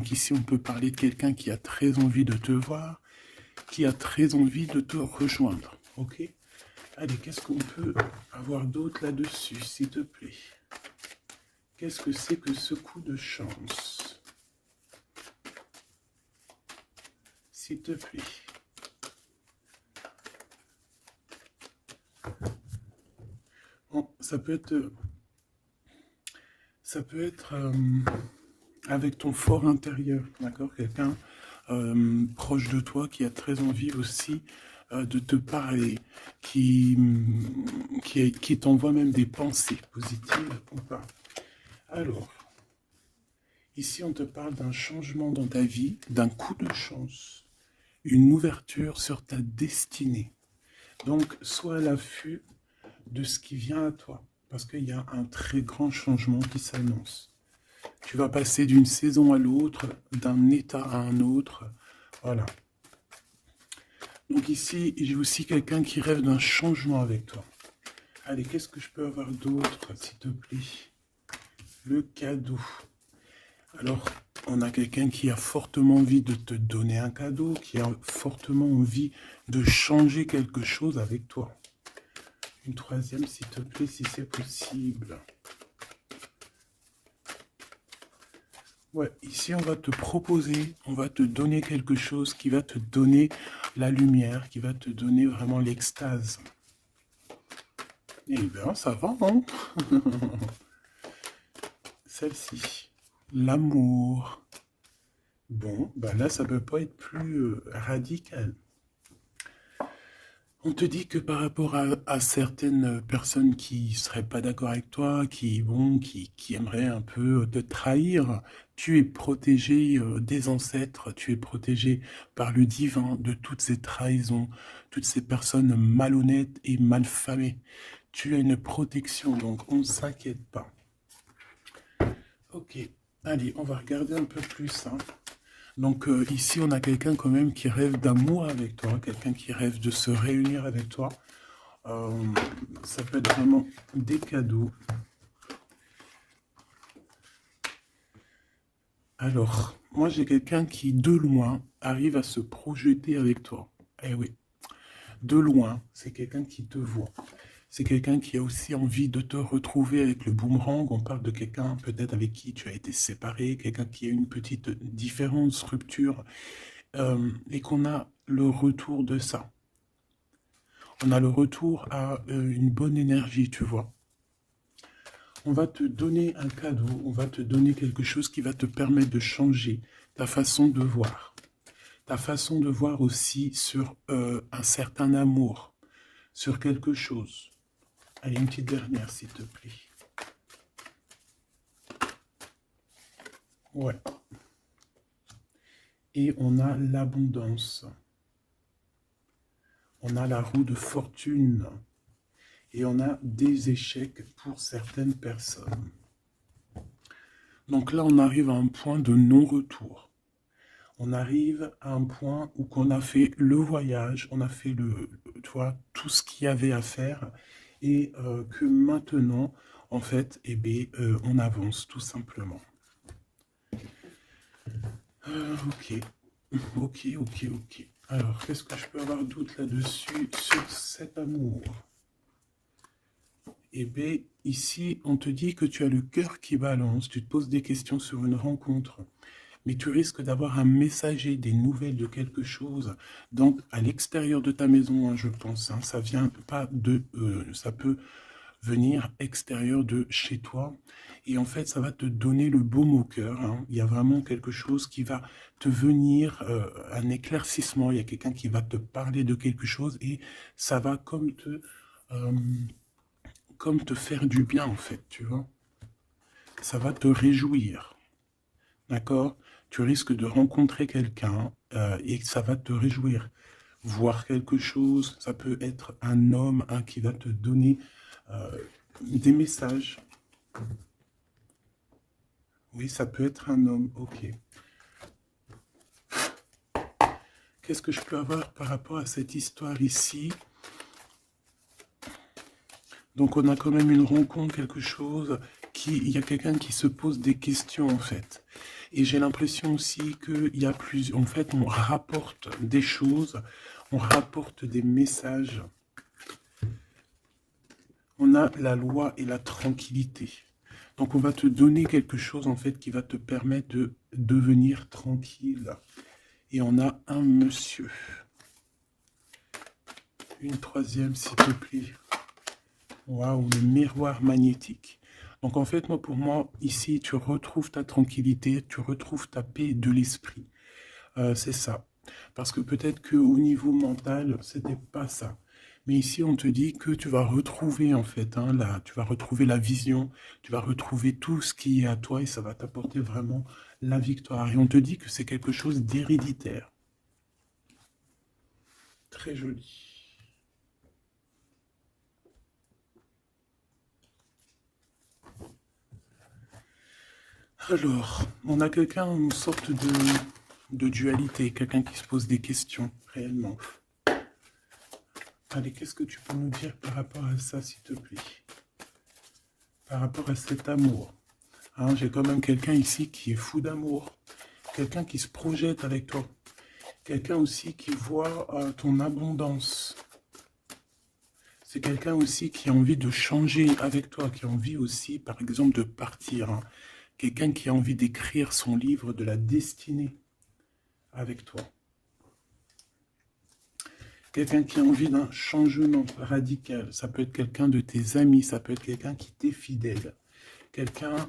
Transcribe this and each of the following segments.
Donc ici, on peut parler de quelqu'un qui a très envie de te voir, qui a très envie de te rejoindre. Ok? Allez, qu'est-ce qu'on peut avoir d'autre là-dessus, s'il te plaît? Qu'est-ce que c'est que ce coup de chance? S'il te plaît. Bon, ça peut être avec ton fort intérieur, d'accord? Quelqu'un proche de toi qui a très envie aussi de te parler, qui t'envoie même des pensées positives ou pas. Alors, ici on te parle d'un changement dans ta vie, d'un coup de chance, une ouverture sur ta destinée. Donc, sois à l'affût de ce qui vient à toi, parce qu'il y a un très grand changement qui s'annonce. Tu vas passer d'une saison à l'autre, d'un état à un autre. Voilà. Donc ici, j'ai aussi quelqu'un qui rêve d'un changement avec toi. Allez, qu'est-ce que je peux avoir d'autre, s'il te plaît? Le cadeau. Alors, on a quelqu'un qui a fortement envie de te donner un cadeau, qui a fortement envie de changer quelque chose avec toi. Une troisième, s'il te plaît, si c'est possible. Ouais, ici on va te proposer, on va te donner quelque chose qui va te donner la lumière, qui va te donner vraiment l'extase. Eh bien, ça va, hein? Celle-ci, l'amour. Bon, ben là, ça peut pas être plus radical. On te dit que par rapport à certaines personnes qui seraient pas d'accord avec toi, qui aimeraient un peu te trahir, tu es protégé des ancêtres, tu es protégé par le divin de toutes ces trahisons, toutes ces personnes malhonnêtes et malfamées. Tu as une protection, donc on ne s'inquiète pas. Ok, allez, on va regarder un peu plus, hein. Donc ici, on a quelqu'un quand même qui rêve d'amour avec toi, quelqu'un qui rêve de se réunir avec toi. Ça peut être vraiment des cadeaux. Alors, moi j'ai quelqu'un qui, de loin, arrive à se projeter avec toi. Eh oui, de loin, c'est quelqu'un qui te voit. C'est quelqu'un qui a aussi envie de te retrouver avec le boomerang. On parle de quelqu'un peut-être avec qui tu as été séparé, quelqu'un qui a une petite différence, rupture, et qu'on a le retour de ça. On a le retour à une bonne énergie, tu vois. On va te donner un cadeau, on va te donner quelque chose qui va te permettre de changer ta façon de voir. Ta façon de voir aussi sur un certain amour, sur quelque chose. Allez, une petite dernière, s'il te plaît. Ouais. Et on a l'abondance. On a la roue de fortune. Et on a des échecs pour certaines personnes. Donc là, on arrive à un point de non-retour. On arrive à un point où qu'on a fait le voyage, on a fait tu vois, tout ce qu'il y avait à faire, et que maintenant, en fait, eh bien, on avance tout simplement. Ok, ok. Alors, qu'est-ce que je peux avoir d'autre là-dessus sur cet amour? Eh bien, ici, on te dit que tu as le cœur qui balance, tu te poses des questions sur une rencontre, mais tu risques d'avoir un messager, des nouvelles de quelque chose, donc à l'extérieur de ta maison, hein, je pense, hein, ça vient pas de, ça peut venir extérieur de chez toi, et en fait, ça va te donner le baume au cœur, hein. Il y a vraiment quelque chose qui va te venir, un éclaircissement, il y a quelqu'un qui va te parler de quelque chose, et ça va comme te faire du bien, en fait, tu vois. Ça va te réjouir, d'accord? Tu risques de rencontrer quelqu'un et ça va te réjouir. Voir quelque chose, ça peut être un homme qui va te donner des messages. Oui, ça peut être un homme, ok. Qu'est-ce que je peux avoir par rapport à cette histoire ici? Donc on a quand même une rencontre, quelque chose, il y a quelqu'un qui se pose des questions en fait. Et j'ai l'impression aussi qu'il y a plus... En fait, on rapporte des choses, on rapporte des messages. On a la loi et la tranquillité. Donc, on va te donner quelque chose, en fait, qui va te permettre de devenir tranquille. Et on a un monsieur. Une troisième, s'il te plaît. Waouh, le miroir magnétique. Donc, en fait, pour moi, ici, tu retrouves ta tranquillité, tu retrouves ta paix de l'esprit. C'est ça. Parce que peut-être qu'au niveau mental, c'était pas ça. Mais ici, on te dit que tu vas retrouver, en fait, tu vas retrouver la vision, tu vas retrouver tout ce qui est à toi et ça va t'apporter vraiment la victoire. Et on te dit que c'est quelque chose d'héréditaire. Très joli. Alors, on a quelqu'un, une sorte de dualité, quelqu'un qui se pose des questions, réellement. Allez, qu'est-ce que tu peux nous dire par rapport à ça, s'il te plaît? Par rapport à cet amour. Hein, j'ai quand même quelqu'un ici qui est fou d'amour. Quelqu'un qui se projette avec toi. Quelqu'un aussi qui voit ton abondance. C'est quelqu'un aussi qui a envie de changer avec toi, qui a envie aussi, par exemple, de partir. Hein. Quelqu'un qui a envie d'écrire son livre de la destinée avec toi. Quelqu'un qui a envie d'un changement radical. Ça peut être quelqu'un de tes amis, ça peut être quelqu'un qui t'est fidèle. Quelqu'un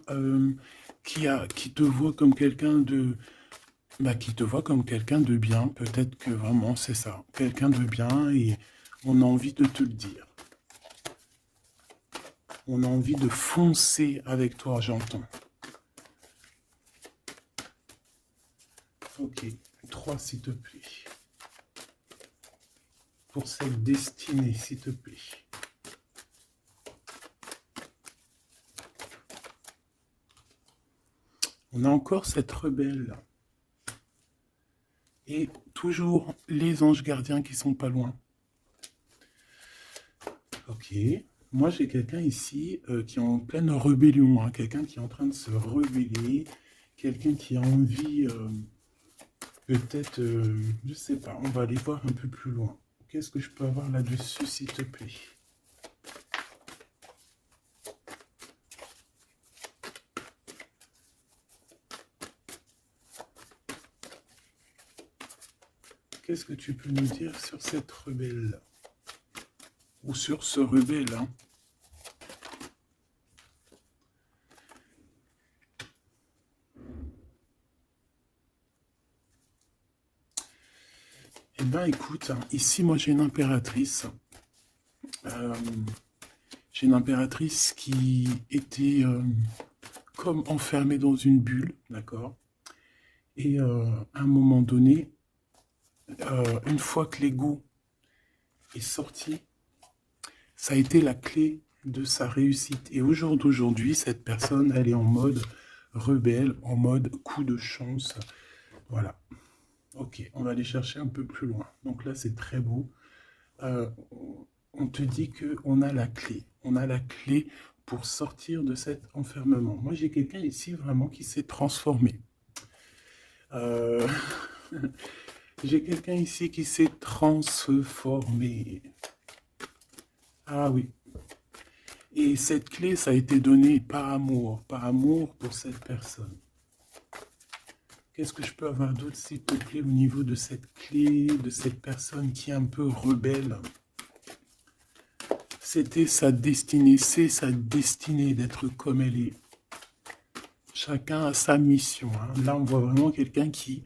qui te voit comme quelqu'un de... qui te voit comme quelqu'un de bien. Peut-être que vraiment c'est ça. Quelqu'un de bien et on a envie de te le dire. On a envie de foncer avec toi, j'entends. Ok, 3 s'il te plaît. Pour cette destinée, s'il te plaît. On a encore cette rebelle. Et toujours les anges gardiens qui sont pas loin. Ok. Moi, j'ai quelqu'un ici qui est en pleine rébellion. Hein, quelqu'un qui est en train de se rebeller. Quelqu'un qui a envie, peut-être, je sais pas, on va aller voir un peu plus loin. Qu'est-ce que je peux avoir là-dessus, s'il te plaît? Qu'est-ce que tu peux nous dire sur cette rebelle? Ou sur ce rebelle, hein? Eh bien, écoute, ici, moi, j'ai une impératrice. J'ai une impératrice qui était comme enfermée dans une bulle, d'accord? Et à un moment donné, une fois que l'ego est sorti, ça a été la clé de sa réussite. Et au jour d'aujourd'hui, cette personne, elle est en mode rebelle, en mode coup de chance. Voilà. Ok, on va aller chercher un peu plus loin. Donc là, c'est très beau. On te dit qu'on a la clé. On a la clé pour sortir de cet enfermement. Moi, j'ai quelqu'un ici vraiment qui s'est transformé. J'ai quelqu'un ici qui s'est transformé. Ah oui. Et cette clé, ça a été donné par amour pour cette personne. Qu'est-ce que je peux avoir d'autre, s'il te plaît, au niveau de cette clé, de cette personne qui est un peu rebelle? C'était sa destinée, c'est sa destinée d'être comme elle est. Chacun a sa mission. Hein. Là, on voit vraiment quelqu'un qui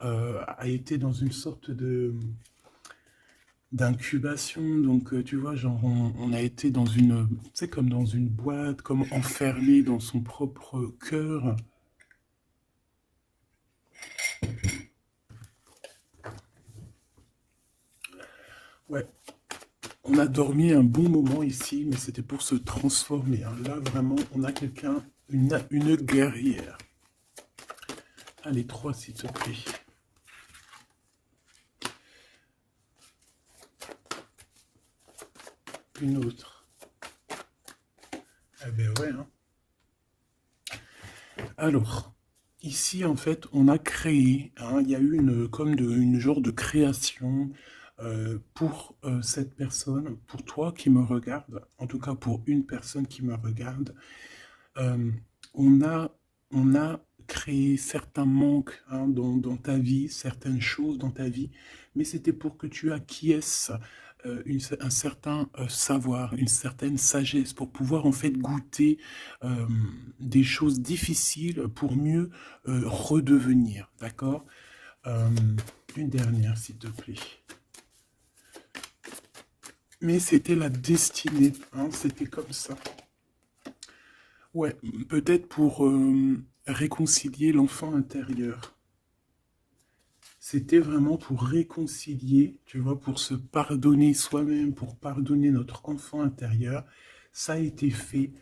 a été dans une sorte de d'incubation. Donc, tu vois, genre, on a été dans une, tu sais, comme dans une boîte, comme enfermé dans son propre cœur. Ouais, on a dormi un bon moment ici, mais c'était pour se transformer. Hein. Là, vraiment, on a quelqu'un, une guerrière. Allez, 3, s'il te plaît. Une autre. Ah ben ouais, hein. Alors, Ici, en fait, on a créé, hein, il y a eu une genre de création pour cette personne, pour toi qui me regarde, en tout cas pour une personne qui me regarde. Euh, on a, on a créé certains manques, hein, dans ta vie, certaines choses dans ta vie, mais c'était pour que tu acquiesces un certain savoir, une certaine sagesse, pour pouvoir en fait goûter euh, des choses difficiles pour mieux redevenir, d'accord? Euh, une dernière, s'il te plaît. Mais c'était la destinée, hein, c'était comme ça. Ouais, peut-être pour réconcilier l'enfant intérieur. C'était vraiment pour réconcilier, tu vois, pour se pardonner soi-même, pour pardonner notre enfant intérieur. Ça a été fait.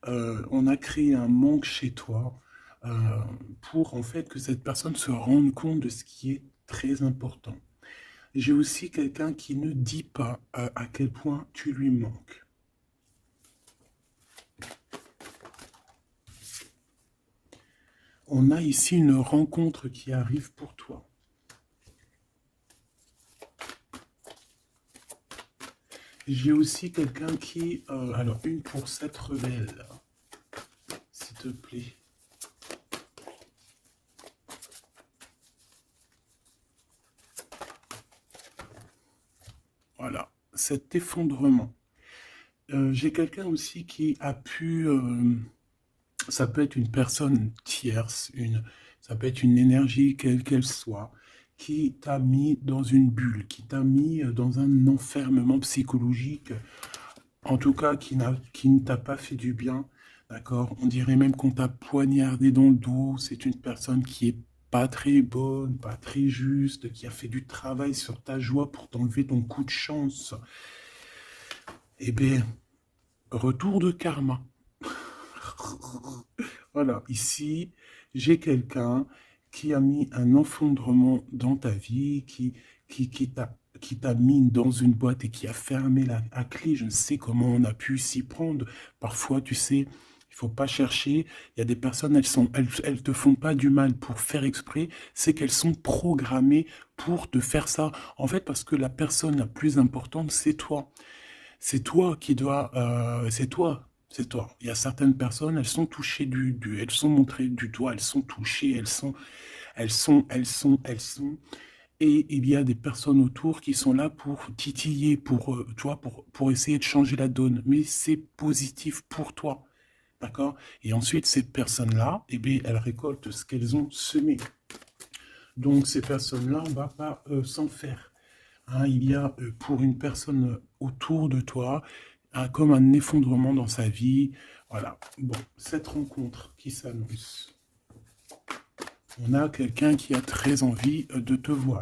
On a créé un manque chez toi euh, pour en fait que cette personne se rende compte de ce qui est très important. J'ai aussi quelqu'un qui ne dit pas à quel point tu lui manques. On a ici une rencontre qui arrive pour toi. J'ai aussi quelqu'un qui... alors, une pour cette rebelle, s'il te plaît. Voilà, cet effondrement. J'ai quelqu'un aussi qui a pu... ça peut être une personne tierce, ça peut être une énergie, quelle qu'elle soit, qui t'a mis dans une bulle, qui t'a mis dans un enfermement psychologique, en tout cas qui ne t'a pas fait du bien, d'accord? On dirait même qu'on t'a poignardé dans le dos. C'est une personne qui est pas très bonne, pas très juste, qui a fait du travail sur ta joie pour t'enlever ton coup de chance. Eh bien, retour de karma. Voilà, ici, j'ai quelqu'un qui a mis un effondrement dans ta vie, qui t'a mis dans une boîte et qui a fermé à clé. Je ne sais comment on a pu s'y prendre. Parfois, tu sais, il faut pas chercher. Il y a des personnes, elles te font pas du mal pour faire exprès. C'est qu'elles sont programmées pour te faire ça. En fait, parce que la personne la plus importante, c'est toi. C'est toi qui dois, c'est toi, c'est toi. Il y a certaines personnes, elles sont touchées elles sont montrées du doigt, elles sont touchées, elles sont. Et il y a des personnes autour qui sont là pour titiller, tu vois, pour essayer de changer la donne. Mais c'est positif pour toi, d'accord? Et ensuite, ces personnes-là, eh bien, elles récoltent ce qu'elles ont semé. Donc, ces personnes-là, on ne va pas s'en faire. Hein, il y a pour une personne autour de toi comme un effondrement dans sa vie. Voilà. Bon, cette rencontre qui s'annonce. On a quelqu'un qui a très envie de te voir.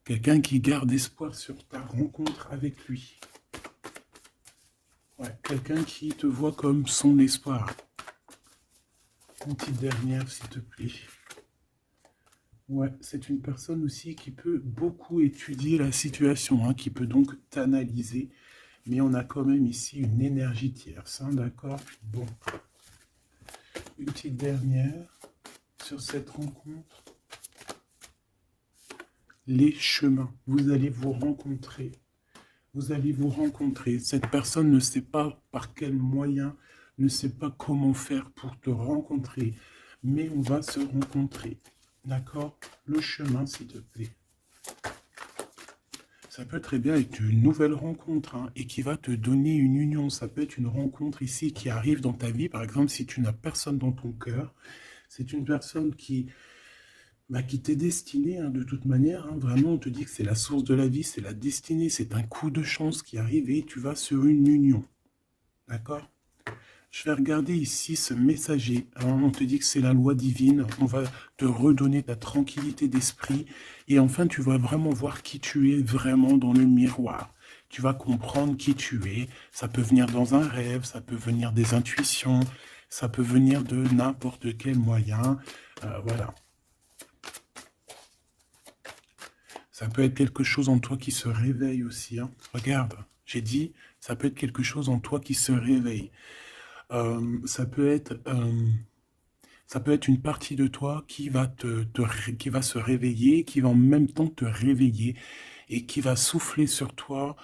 Quelqu'un qui garde espoir sur ta rencontre avec lui. Ouais, quelqu'un qui te voit comme son espoir. Une petite dernière, s'il te plaît. Ouais, c'est une personne aussi qui peut beaucoup étudier la situation, hein, qui peut donc t'analyser. Mais on a quand même ici une énergie tierce, hein, d'accord? Bon. Une petite dernière sur cette rencontre. Les chemins. Vous allez vous rencontrer. Vous allez vous rencontrer. Cette personne ne sait pas par quel moyen, ne sait pas comment faire pour te rencontrer. Mais on va se rencontrer. D'accord? Le chemin, s'il te plaît. Ça peut très bien être une nouvelle rencontre, hein, et qui va te donner une union. Ça peut être une rencontre ici qui arrive dans ta vie. Par exemple, si tu n'as personne dans ton cœur, c'est une personne qui t'est destinée, hein, de toute manière. Hein. Vraiment, on te dit que c'est la source de la vie, c'est la destinée, c'est un coup de chance qui arrive et tu vas sur une union. D'accord? Je vais regarder ici ce messager. Alors, on te dit que c'est la loi divine. On va te redonner ta tranquillité d'esprit. Et enfin, tu vas vraiment voir qui tu es vraiment dans le miroir. Tu vas comprendre qui tu es. Ça peut venir dans un rêve, ça peut venir des intuitions, ça peut venir de n'importe quel moyen. Voilà. Ça peut être quelque chose en toi qui se réveille aussi. Hein. Regarde, j'ai dit, ça peut être quelque chose en toi qui se réveille. Ça peut être Ça peut être une partie de toi qui va qui va se réveiller, qui va en même temps te réveiller et qui va souffler sur toi,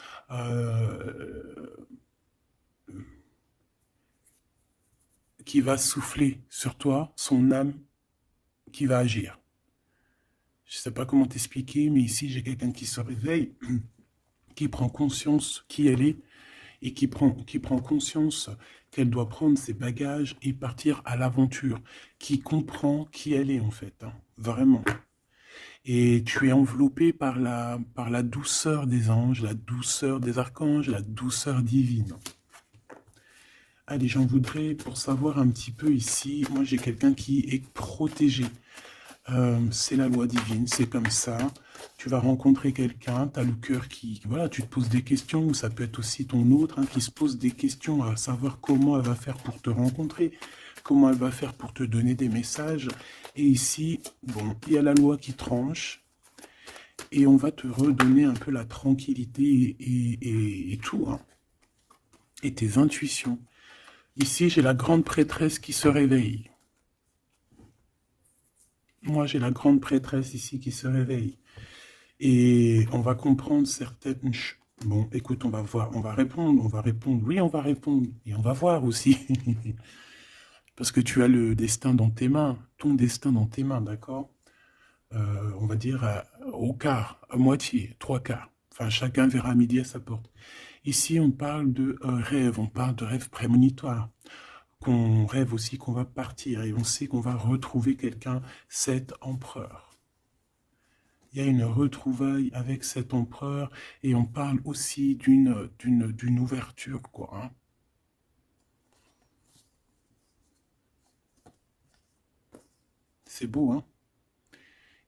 qui va souffler sur toi son âme qui va agir. Je ne sais pas comment t'expliquer, mais ici j'ai quelqu'un qui se réveille, qui prend conscience qui elle est et qui prend conscience qu'elle doit prendre ses bagages et partir à l'aventure, qui comprend qui elle est en fait, hein, vraiment. Et tu es enveloppé par la douceur des anges, la douceur des archanges, la douceur divine. Allez, j'en voudrais pour savoir un petit peu ici, moi j'ai quelqu'un qui est protégé. C'est la loi divine, c'est comme ça. Tu vas rencontrer quelqu'un, tu as le cœur qui... Voilà, tu te poses des questions, ou ça peut être aussi ton autre, hein, qui se pose des questions à savoir comment elle va faire pour te rencontrer, comment elle va faire pour te donner des messages. Et ici, bon, il y a la loi qui tranche, et on va te redonner un peu la tranquillité et tout, hein, et tes intuitions. Ici, j'ai la grande prêtresse qui se réveille. Moi, j'ai la grande prêtresse ici qui se réveille. Et on va comprendre certaines... Bon, écoute, on va voir, on va répondre, oui, on va répondre. Et on va voir aussi. Parce que tu as le destin dans tes mains, ton destin dans tes mains, d'accord? On va dire au quart, à moitié, trois quarts. Enfin, chacun verra midi à sa porte. Ici, on parle de rêve, on parle de rêve prémonitoire. Qu'on rêve aussi qu'on va partir et on sait qu'on va retrouver quelqu'un, cet empereur. Il y a une retrouvaille avec cet empereur et on parle aussi d'une ouverture, quoi. Hein. C'est beau, hein?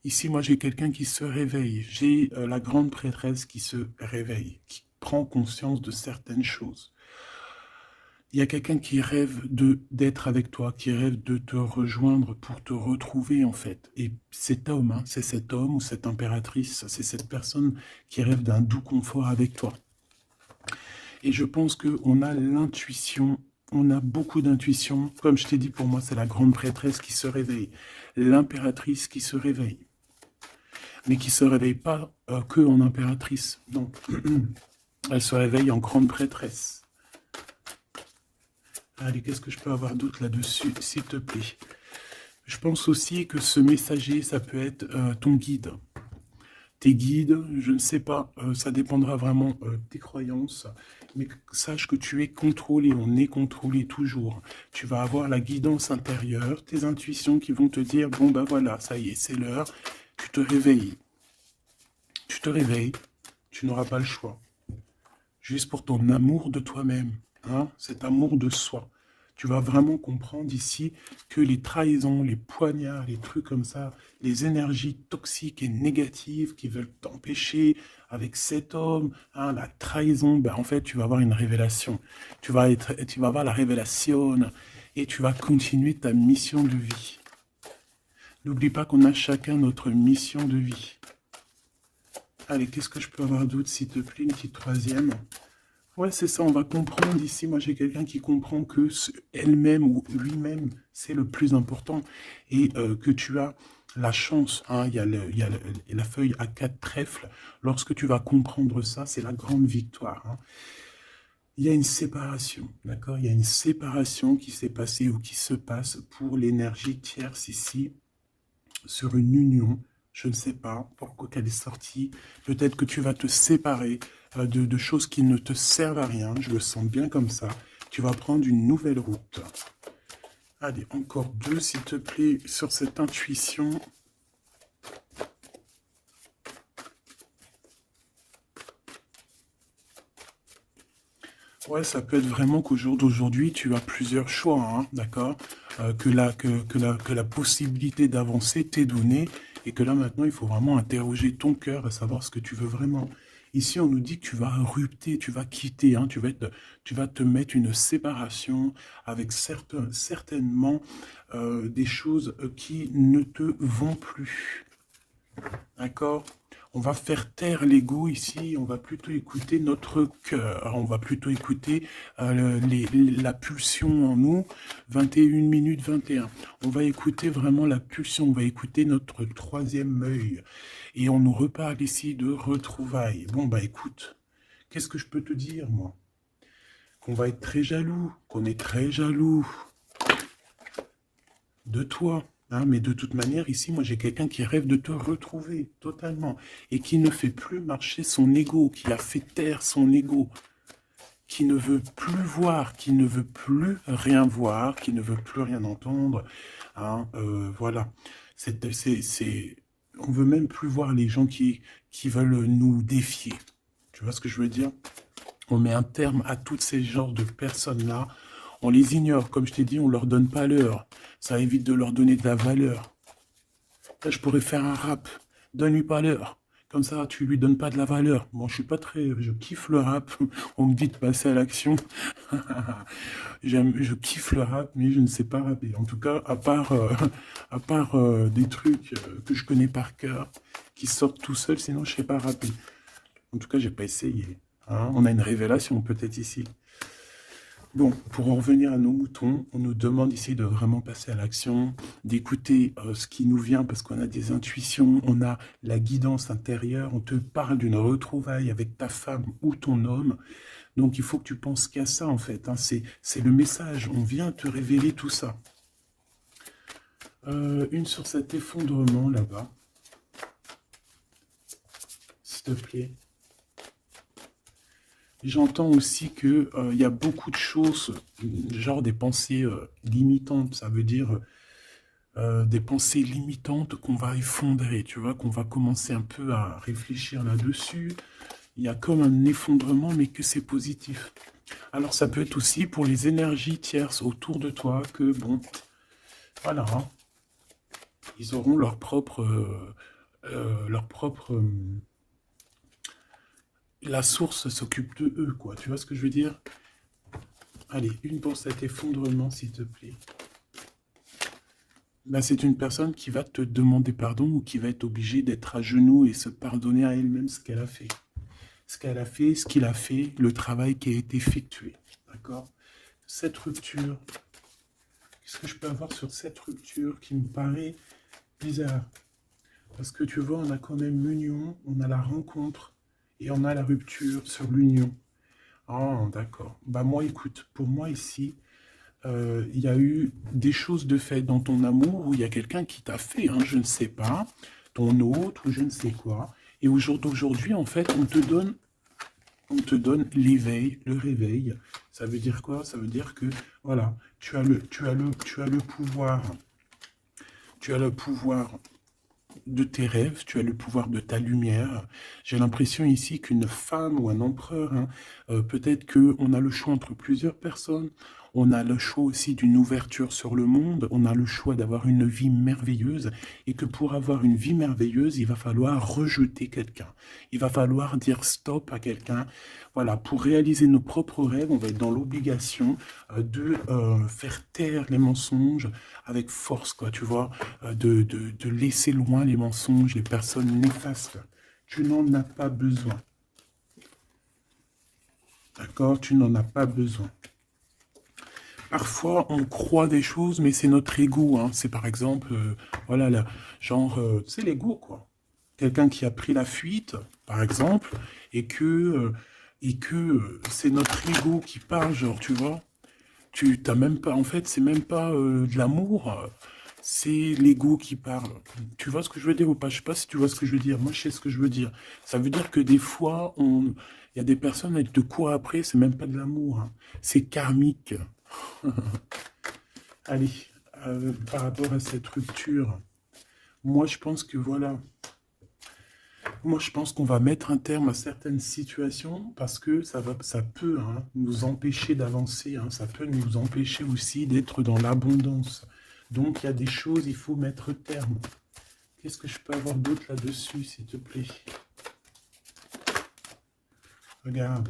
Ici, moi, j'ai quelqu'un qui se réveille. J'ai la grande prêtresse qui se réveille, qui prend conscience de certaines choses. Il y a quelqu'un qui rêve d'être avec toi, qui rêve de te rejoindre pour te retrouver, en fait. Et cet homme, hein, c'est cet homme ou cette impératrice, c'est cette personne qui rêve d'un doux confort avec toi. Et je pense qu'on a l'intuition, on a beaucoup d'intuition. Comme je t'ai dit, pour moi, c'est la grande prêtresse qui se réveille, l'impératrice qui se réveille. Mais qui ne se réveille pas que en impératrice, non. Elle se réveille en grande prêtresse. Allez, qu'est-ce que je peux avoir d'autre là-dessus, s'il te plaît? Je pense aussi que ce messager, ça peut être ton guide. Tes guides, je ne sais pas, ça dépendra vraiment de tes croyances, mais sache que tu es contrôlé, on est contrôlé toujours. Tu vas avoir la guidance intérieure, tes intuitions qui vont te dire, bon ben voilà, ça y est, c'est l'heure, tu te réveilles. Tu te réveilles, tu n'auras pas le choix. Juste pour ton amour de toi-même, hein, cet amour de soi. Tu vas vraiment comprendre ici que les trahisons, les poignards, les trucs comme ça, les énergies toxiques et négatives qui veulent t'empêcher avec cet homme, hein, la trahison, ben en fait, tu vas avoir une révélation. Tu vas avoir la révélation et tu vas continuer ta mission de vie. N'oublie pas qu'on a chacun notre mission de vie. Allez, qu'est-ce que je peux avoir d'autre, s'il te plaît, une petite troisième? Ouais, c'est ça, on va comprendre ici. Moi, j'ai quelqu'un qui comprend que elle-même ou lui-même, c'est le plus important. Et que tu as la chance, hein, il y a la feuille à 4 trèfles. Lorsque tu vas comprendre ça, c'est la grande victoire. Hein. Il y a une séparation, d'accord? Il y a une séparation qui s'est passée ou qui se passe pour l'énergie tierce ici, sur une union. Je ne sais pas pourquoi qu'elle est sortie. Peut-être que tu vas te séparer de choses qui ne te servent à rien. Je le sens bien comme ça. Tu vas prendre une nouvelle route. Allez, encore deux, s'il te plaît, sur cette intuition. Ouais, ça peut être vraiment qu'au jour d'aujourd'hui, tu as plusieurs choix, hein, d'accord, que la possibilité d'avancer t'est donnée et que là, maintenant, il faut vraiment interroger ton cœur et savoir ce que tu veux vraiment. Ici, on nous dit que tu vas rupter, tu vas quitter, hein, tu vas te mettre une séparation avec certainement des choses qui ne te vont plus. D'accord? On va faire taire l'ego ici, on va plutôt écouter notre cœur, on va plutôt écouter la pulsion en nous, 21 minutes 21. On va écouter vraiment la pulsion, on va écouter notre troisième œil. Et on nous reparle ici de retrouvailles. Bon, bah écoute, qu'est-ce que je peux te dire, moi? Qu'on va être très jaloux, qu'on est très jaloux de toi. Hein, mais de toute manière, ici, moi, j'ai quelqu'un qui rêve de te retrouver totalement et qui ne fait plus marcher son ego, qui a fait taire son ego, qui ne veut plus voir, qui ne veut plus rien voir, qui ne veut plus rien entendre. Hein, voilà. On veut même plus voir les gens qui veulent nous défier. Tu vois ce que je veux dire? On met un terme à tous ces genres de personnes-là. On les ignore, comme je t'ai dit, on leur donne pas l'heure. Ça évite de leur donner de la valeur. Là, je pourrais faire un rap. Donne-lui pas l'heure. Comme ça, tu lui donnes pas de la valeur. Bon, je suis pas très... Je kiffe le rap. On me dit de passer à l'action. Je kiffe le rap, mais je ne sais pas rapper. En tout cas, à part des trucs que je connais par cœur, qui sortent tout seuls, sinon je sais pas rapper. En tout cas, j'ai pas essayé. Hein, on a une révélation peut-être ici. Bon, pour en revenir à nos moutons, on nous demande ici de vraiment passer à l'action, d'écouter ce qui nous vient parce qu'on a des intuitions, on a la guidance intérieure, on te parle d'une retrouvaille avec ta femme ou ton homme. Donc il faut que tu penses qu'à ça en fait, hein. C'est le message, on vient te révéler tout ça. Une sur cet effondrement là-bas, s'il te plaît. J'entends aussi qu'il y a beaucoup de choses, genre des pensées limitantes. Ça veut dire des pensées limitantes qu'on va effondrer, tu vois, qu'on va commencer un peu à réfléchir là-dessus. Il y a comme un effondrement, mais que c'est positif. Alors ça peut être aussi pour les énergies tierces autour de toi que, bon, voilà, hein, ils auront leur propre la source s'occupe de eux, quoi. Tu vois ce que je veux dire? Allez, une pour cet effondrement, s'il te plaît. Ben, c'est une personne qui va te demander pardon ou qui va être obligée d'être à genoux et se pardonner à elle-même ce qu'elle a fait. Ce qu'elle a fait, ce qu'il a fait, le travail qui a été effectué. D'accord? Cette rupture, qu'est-ce que je peux avoir sur cette rupture qui me paraît bizarre? Parce que tu vois, on a quand même l'union, on a la rencontre et on a la rupture sur l'union. Ah, d'accord. Bah moi, écoute, pour moi ici, il y a eu des choses de fait dans ton amour où il y a quelqu'un qui t'a fait, hein, je ne sais pas, ton autre ou je ne sais quoi. Et au jour d'aujourd'hui, en fait, on te donne l'éveil, le réveil. Ça veut dire quoi? Ça veut dire que, voilà, tu as le pouvoir. Tu as le pouvoir de tes rêves, tu as le pouvoir de ta lumière. J'ai l'impression ici qu'une femme ou un empereur, hein, peut-être qu'on a le choix entre plusieurs personnes, on a le choix aussi d'une ouverture sur le monde, on a le choix d'avoir une vie merveilleuse, et que pour avoir une vie merveilleuse, il va falloir rejeter quelqu'un. Il va falloir dire stop à quelqu'un. Voilà, pour réaliser nos propres rêves, on va être dans l'obligation de faire taire les mensonges avec force, quoi, tu vois, de laisser loin les mensonges, les personnes néfastes. Tu n'en as pas besoin. D'accord? Tu n'en as pas besoin. Parfois, on croit des choses, mais c'est notre ego. Hein. C'est par exemple, voilà, genre, c'est l'ego, quoi. Quelqu'un qui a pris la fuite, par exemple, et que c'est notre ego qui parle, genre, tu vois. Tu t'as même pas, en fait, c'est même pas de l'amour, c'est l'ego qui parle. Tu vois ce que je veux dire ou pas? Je sais pas si tu vois ce que je veux dire. Moi, je sais ce que je veux dire. Ça veut dire que des fois, il y a des personnes, elles te courent après, c'est même pas de l'amour, hein. C'est karmique. Allez, par rapport à cette rupture, moi, je pense que voilà. Moi, je pense qu'on va mettre un terme à certaines situations parce que ça peut hein, nous empêcher d'avancer. Hein, ça peut nous empêcher aussi d'être dans l'abondance. Donc, il y a des choses, il faut mettre terme. Qu'est-ce que je peux avoir d'autre là-dessus, s'il te plaît? Regarde.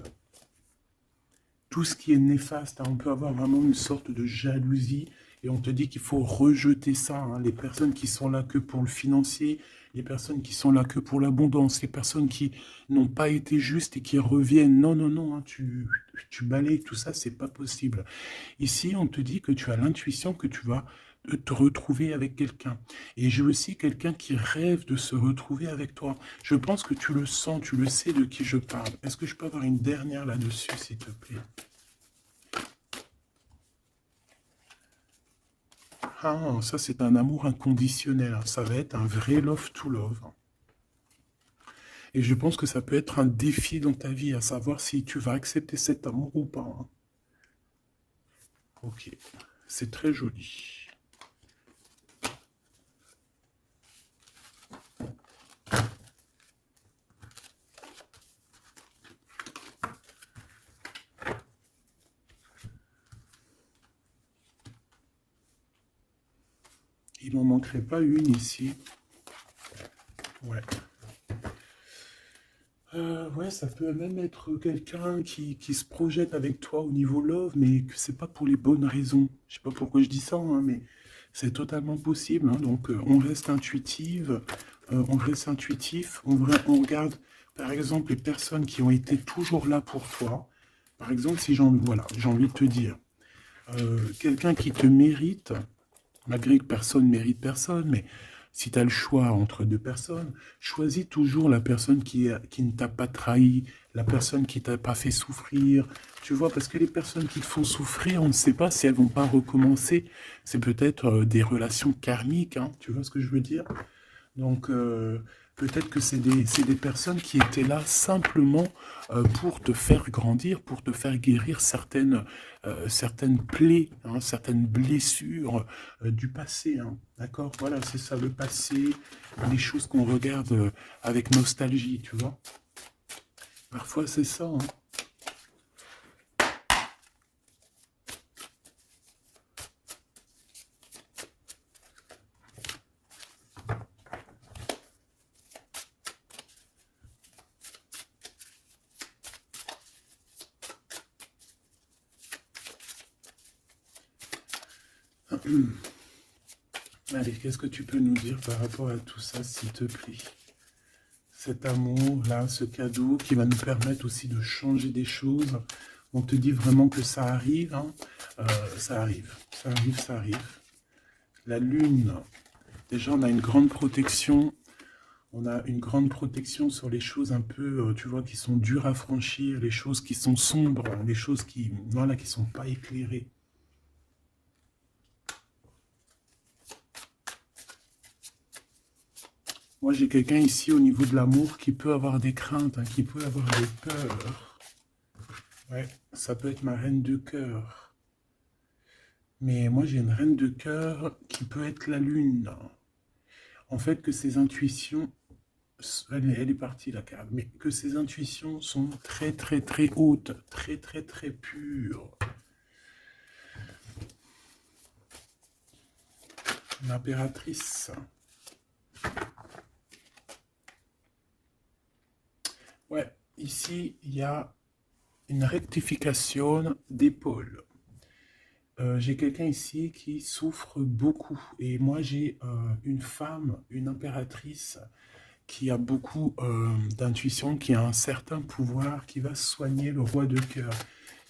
Tout ce qui est néfaste, hein, on peut avoir vraiment une sorte de jalousie et on te dit qu'il faut rejeter ça. Hein, les personnes qui sont là que pour le financier, les personnes qui sont là que pour l'abondance, les personnes qui n'ont pas été justes et qui reviennent. Non, non, non, hein, tu balayes tout ça, c'est pas possible. Ici, on te dit que tu as l'intuition que tu vas te retrouver avec quelqu'un. Et j'ai aussi quelqu'un qui rêve de se retrouver avec toi. Je pense que tu le sens, tu le sais de qui je parle. Est-ce que je peux avoir une dernière là-dessus, s'il te plaît? Ah, ça c'est un amour inconditionnel. Ça va être un vrai love to love. Et je pense que ça peut être un défi dans ta vie, à savoir si tu vas accepter cet amour ou pas. Hein. Ok, c'est très joli. Il n'en manquerait pas une ici. Ouais. Ouais, ça peut même être quelqu'un qui se projette avec toi au niveau love, mais que c'est pas pour les bonnes raisons. Je sais pas pourquoi je dis ça, hein, mais c'est totalement possible. Hein. Donc, on reste intuitive, on reste intuitif, on regarde, par exemple, les personnes qui ont été toujours là pour toi. Par exemple, si voilà, j'ai envie de te dire, quelqu'un qui te mérite, malgré que personne ne mérite personne, mais si tu as le choix entre deux personnes, choisis toujours la personne qui ne t'a pas trahi, la personne qui t'a pas fait souffrir. Tu vois, parce que les personnes qui te font souffrir, on ne sait pas si elles vont pas recommencer. C'est peut-être des relations karmiques, hein, tu vois ce que je veux dire? Donc, peut-être que c'est des personnes qui étaient là simplement pour te faire grandir, pour te faire guérir certaines plaies, hein, certaines blessures du passé. Hein, d'accord? Voilà, c'est ça, le passé, les choses qu'on regarde avec nostalgie, tu vois? Parfois, c'est ça. Hein. Allez, qu'est-ce que tu peux nous dire par rapport à tout ça, s'il te plaît? Cet amour-là, ce cadeau qui va nous permettre aussi de changer des choses. On te dit vraiment que ça arrive, hein. Ça arrive, ça arrive, ça arrive. La lune, déjà on a une grande protection. On a une grande protection sur les choses un peu, tu vois, qui sont dures à franchir, les choses qui sont sombres, les choses qui, voilà, qui sont pas éclairées. Moi, j'ai quelqu'un ici au niveau de l'amour qui peut avoir des craintes, hein, qui peut avoir des peurs. Ouais, ça peut être ma reine de cœur. Mais moi, j'ai une reine de cœur qui peut être la lune. En fait, que ses intuitions, elle est partie la carte, mais que ses intuitions sont très, très, très hautes, très, très, très pures. L'impératrice. Ouais, ici, il y a une rectification d'épaule. J'ai quelqu'un ici qui souffre beaucoup. Et moi, j'ai une femme, une impératrice, qui a beaucoup d'intuition, qui a un certain pouvoir, qui va soigner le roi de cœur.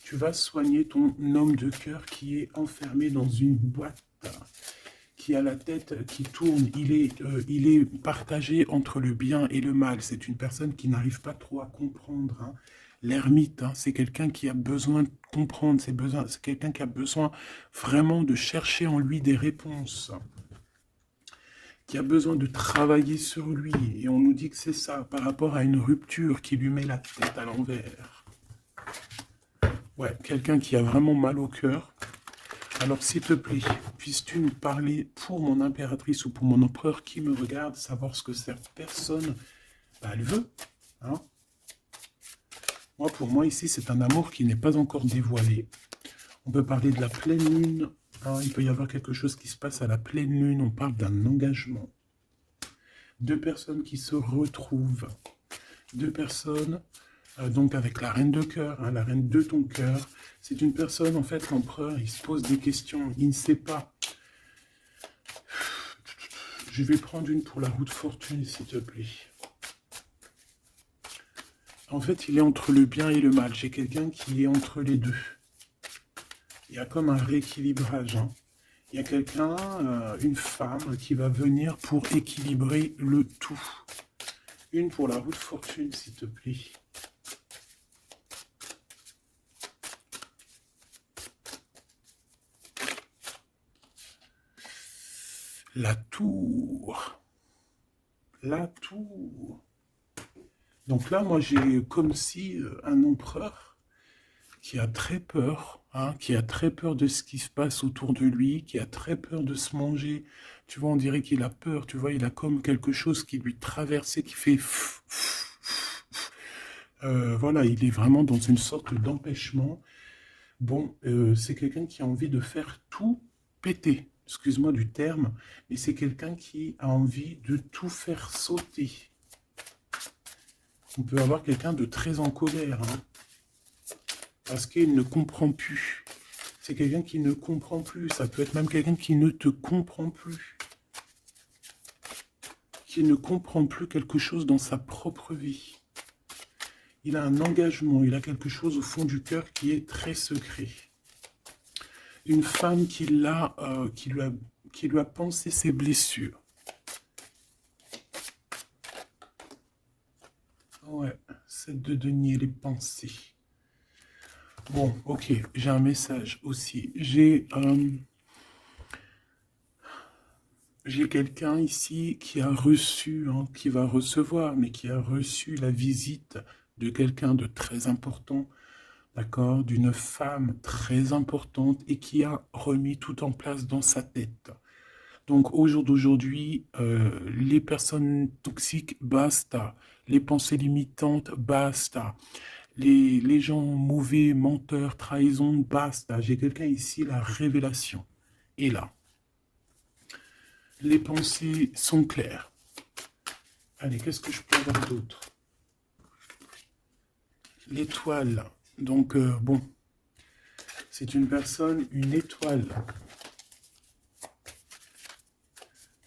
Tu vas soigner ton homme de cœur qui est enfermé dans une boîte, qui a la tête qui tourne. Il est partagé entre le bien et le mal. C'est une personne qui n'arrive pas trop à comprendre. Hein. L'ermite, hein, c'est quelqu'un qui a besoin de comprendre, c'est quelqu'un qui a besoin vraiment de chercher en lui des réponses, qui a besoin de travailler sur lui. Et on nous dit que c'est ça, par rapport à une rupture qui lui met la tête à l'envers. Ouais, quelqu'un qui a vraiment mal au cœur. Alors, s'il te plaît, puisses-tu nous parler pour mon impératrice ou pour mon empereur qui me regarde, savoir ce que cette personne, elle veut, hein? Moi, pour moi, ici, c'est un amour qui n'est pas encore dévoilé. On peut parler de la pleine lune. Hein, il peut y avoir quelque chose qui se passe à la pleine lune. On parle d'un engagement. Deux personnes qui se retrouvent. Deux personnes, donc avec la reine de cœur, hein, la reine de ton cœur. C'est une personne, en fait, l'empereur, il se pose des questions. Il ne sait pas. Je vais prendre une pour la roue de fortune, s'il te plaît. En fait, il est entre le bien et le mal. J'ai quelqu'un qui est entre les deux. Il y a comme un rééquilibrage. Hein. Il y a quelqu'un, une femme, qui va venir pour équilibrer le tout. Une pour la roue de fortune, s'il te plaît. La tour. La tour. Donc là, moi, j'ai comme si un empereur qui a très peur, hein, qui a très peur de ce qui se passe autour de lui, qui a très peur de se manger. Tu vois, on dirait qu'il a peur, tu vois, il a comme quelque chose qui lui traverse et qui fait... voilà, il est vraiment dans une sorte d'empêchement. Bon, c'est quelqu'un qui a envie de faire tout péter. Excuse-moi du terme, mais c'est quelqu'un qui a envie de tout faire sauter. On peut avoir quelqu'un de très en colère, hein, parce qu'il ne comprend plus. C'est quelqu'un qui ne comprend plus. Ça peut être même quelqu'un qui ne te comprend plus. Qui ne comprend plus quelque chose dans sa propre vie. Il a un engagement, il a quelque chose au fond du cœur qui est très secret. Une femme qui lui a pensé ses blessures. Ouais, 7 de denier, les pensées. Bon, ok, j'ai un message aussi. J'ai quelqu'un ici qui a reçu, hein, qui va recevoir, mais qui a reçu la visite de quelqu'un de très important, d'accord, d'une femme très importante et qui a remis tout en place dans sa tête. Donc au jour d'aujourd'hui, les personnes toxiques, basta. Les pensées limitantes, basta. Les gens mauvais, menteurs, trahison, basta. J'ai quelqu'un ici, la révélation est là. Les pensées sont claires. Allez, qu'est-ce que je peux avoir d'autre? L'étoile. Donc, bon, c'est une personne, une étoile.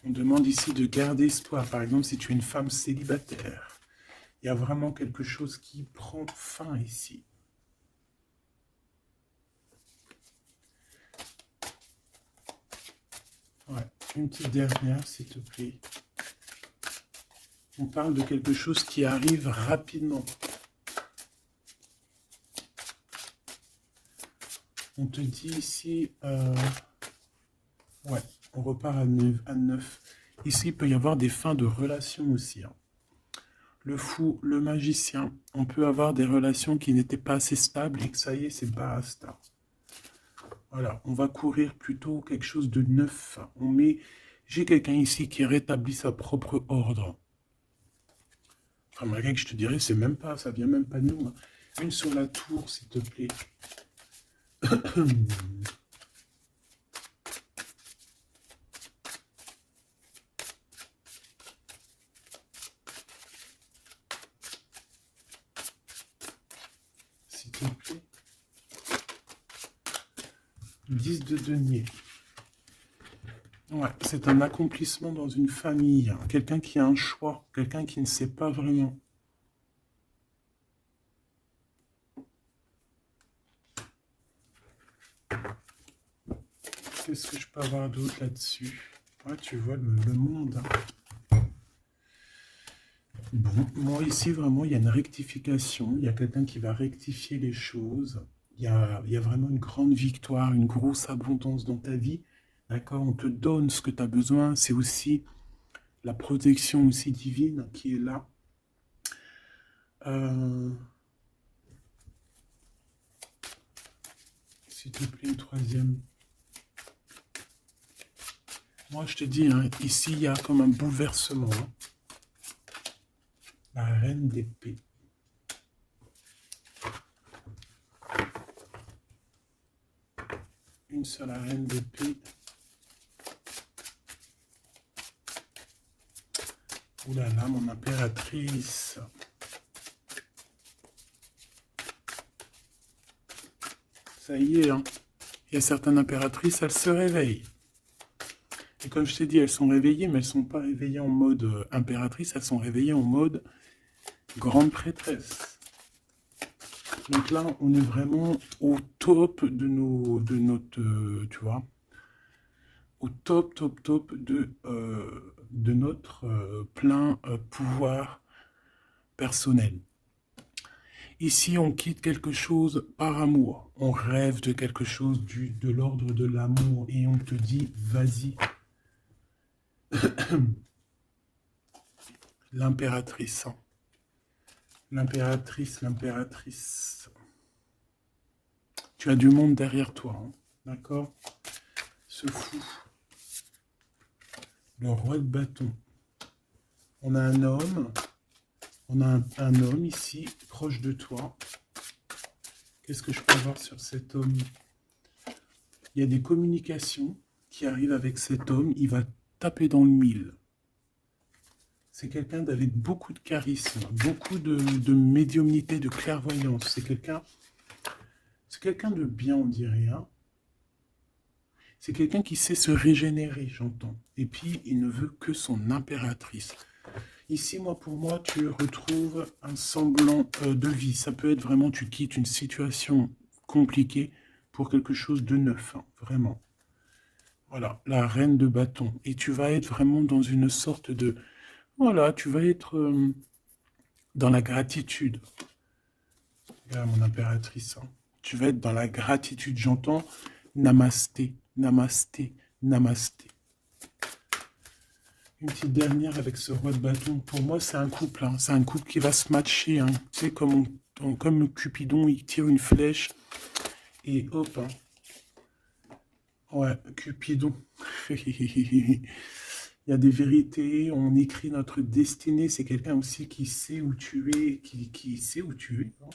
On demande ici de garder espoir. Par exemple, si tu es une femme célibataire, il y a vraiment quelque chose qui prend fin ici. Ouais, une petite dernière, s'il te plaît. On parle de quelque chose qui arrive rapidement. On te dit ici... ouais, on repart à 9. Ici, il peut y avoir des fins de relations aussi. Hein. Le fou, le magicien, on peut avoir des relations qui n'étaient pas assez stables et que ça y est, c'est basta. Voilà, on va courir plutôt quelque chose de neuf. J'ai quelqu'un ici qui rétablit sa propre ordre. Enfin, malgré que je te dirais, c'est même pas, ça vient même pas de nous. Hein. Une sur la tour, s'il te plaît. S'il te plaît. 10 de denier. Ouais, c'est un accomplissement dans une famille. Hein. Quelqu'un qui a un choix, quelqu'un qui ne sait pas vraiment. Qu'est-ce que je peux avoir d'autre là-dessus? Ouais, tu vois le monde. Hein. Bon, moi ici, vraiment, il y a une rectification. Il y a quelqu'un qui va rectifier les choses. Il y a vraiment une grande victoire, une grosse abondance dans ta vie. D'accord? On te donne ce que tu as besoin. C'est aussi la protection aussi divine qui est là. S'il te plaît, une troisième. Moi, je te dis, hein, ici, il y a comme un bouleversement. Hein. La reine d'épée. Une seule reine d'épée. Ouh là là, mon impératrice. Ça y est, hein. Il y a certaines impératrices, elles se réveillent. Et comme je t'ai dit, elles sont réveillées, mais elles ne sont pas réveillées en mode impératrice, elles sont réveillées en mode grande prêtresse. Donc là, on est vraiment au top de notre, tu vois, au top de notre plein pouvoir personnel. Ici, on quitte quelque chose par amour. On rêve de quelque chose de l'ordre de l'amour et on te dit, vas-y. L'impératrice. Hein. L'impératrice. Tu as du monde derrière toi. Hein. D'accord? Ce fou. Le roi de bâton. On a un homme. On a un homme ici, proche de toi. Qu'est-ce que je peux voir sur cet homme? Il y a des communications qui arrivent avec cet homme. Il va taper dans le mille. C'est quelqu'un avec beaucoup de charisme, beaucoup de médiumnité, de clairvoyance. C'est quelqu'un de bien, on dirait. Hein. C'est quelqu'un qui sait se régénérer, j'entends. Et puis, il ne veut que son impératrice. Ici, pour moi, tu retrouves un semblant de vie. Ça peut être vraiment, tu quittes une situation compliquée pour quelque chose de neuf, hein, vraiment. Voilà, la reine de bâton. Et tu vas être vraiment dans une sorte de... Voilà, tu vas être dans la gratitude. Regarde mon impératrice. Hein. Tu vas être dans la gratitude. J'entends namasté, namasté, namasté. Une petite dernière avec ce roi de bâton. Pour moi, c'est un couple. Hein. C'est un couple qui va se matcher. Hein. Tu sais, comme Cupidon, il tire une flèche. Et hop. Hein. Ouais, Cupidon. Il y a des vérités. On écrit notre destinée. C'est quelqu'un aussi qui sait où tu es. Qui sait où tu es. Hein.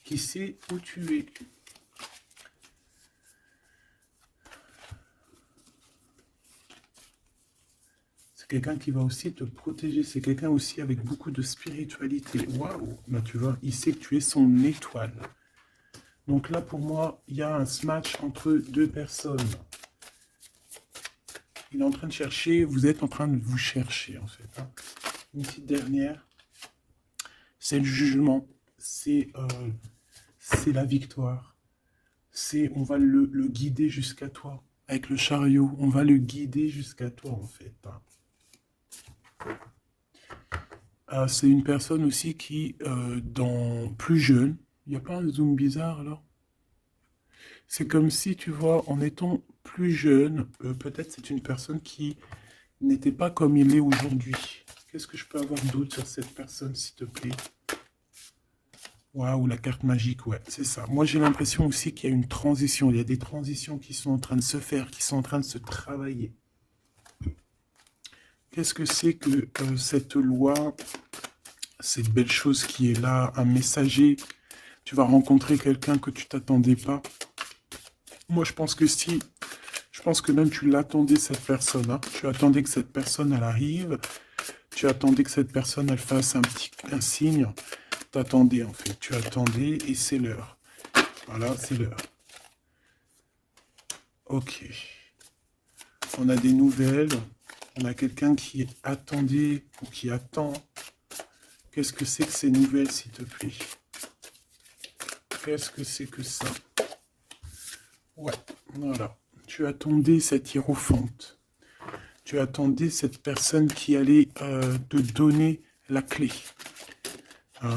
Qui sait où tu es. Quelqu'un qui va aussi te protéger. C'est quelqu'un aussi avec beaucoup de spiritualité. Waouh! Bah, tu vois, il sait que tu es son étoile. Donc là, pour moi, il y a un match entre deux personnes. Il est en train de chercher, vous êtes en train de vous chercher, en fait. Hein. Une petite dernière. C'est le jugement. C'est la victoire. On va le guider jusqu'à toi. Avec le chariot, on va le guider jusqu'à toi, en fait. Hein. C'est une personne aussi qui, plus jeune, il n'y a pas un zoom bizarre alors? C'est comme si, tu vois, en étant plus jeune, peut-être c'est une personne qui n'était pas comme il est aujourd'hui. Qu'est-ce que je peux avoir d'autre sur cette personne, s'il te plaît? Waouh, la carte magique, ouais, c'est ça. Moi, j'ai l'impression aussi qu'il y a une transition. Il y a des transitions qui sont en train de se faire, qui sont en train de se travailler. Qu'est-ce que c'est que cette loi, cette belle chose qui est là, un messager? Tu vas rencontrer quelqu'un que tu t'attendais pas. Moi, je pense que si, je pense que même tu l'attendais, cette personne. Hein. Tu attendais que cette personne, elle arrive. Tu attendais que cette personne, elle fasse un signe. T'attendais, en fait. Tu attendais et c'est l'heure. Voilà, c'est l'heure. Ok. On a des nouvelles. On a quelqu'un qui attendait ou qui attend. Qu'est-ce que c'est que ces nouvelles, s'il te plaît? Qu'est-ce que c'est que ça? Ouais, voilà. Tu attendais cette hiérophante. Tu attendais cette personne qui allait te donner la clé. Ah.